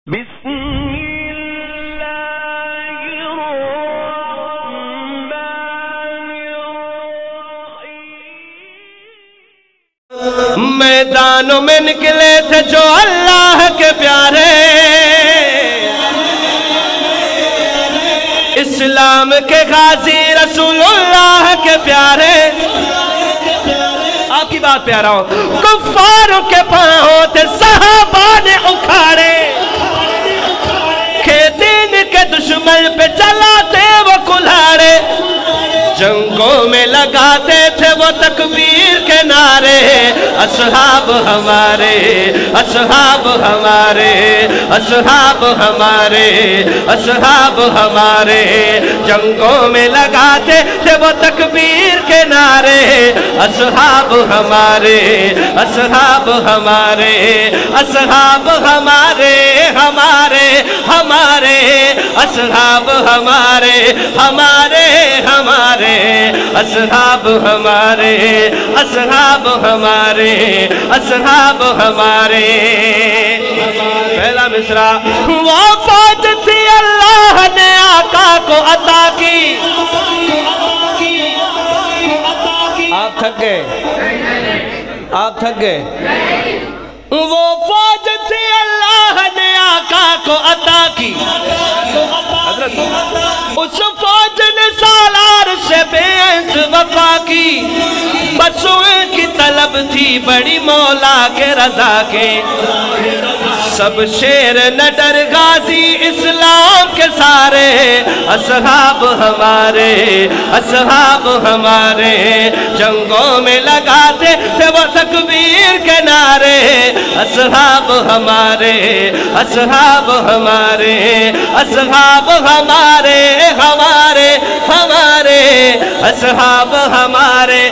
بسم اللہ الرحمن الرحیم۔ میدانوں میں نکلے تھے جو اللہ کے پیارے، اسلام کے غازی رسول اللہ کے پیارے۔ آپ کی بات پہ آ رہا ہوں۔ کفاروں کے پاؤں تھے صحابہ نے اکھاڑے، کہ دین کے دشمن پہ چلاتے وہ کلہاڑے، جنگوں میں لگاتے تھے وہ تکبیر کے نعرے۔ اصحاب ہمارے، اصحاب ہمارے، اصحاب ہمارے، اصحاب ہمارے، جنگوں میں لگاتے تھے وہ تکبیر کے نعرے۔ اصحاب ہمارے، اصحاب ہمارے، اصحاب ہمارے، ہمارے ہمارے، اصحاب ہمارے، ہمارے ہمارے، اصحاب ہمارے، اصحاب ہمارے، اصحاب ہمارے۔ پہلا مصرع۔ وہ فوج تھی اللہ نے آقا کو عطا کی۔ آپ تھک گئے؟ آپ تھک گئے؟ وہ فوج تھی اللہ نے آقا کو عطا کی، اس فوج نے سالار سے بے عز وفا کی، بس ان کی طلب تھی بڑی مولا کے رضا کے۔ سب شیر نہ ڈر غازی اسلام کے سارے، اصحاب ہمارے، اصحاب ہمارے، جنگوں میں لگاتے تھے وہ تکبیر کے نعرے۔ اصحاب ہمارے، اصحاب ہمارے، اصحاب ہمارے، ہمارے ہمارے، اصحاب ہمارے،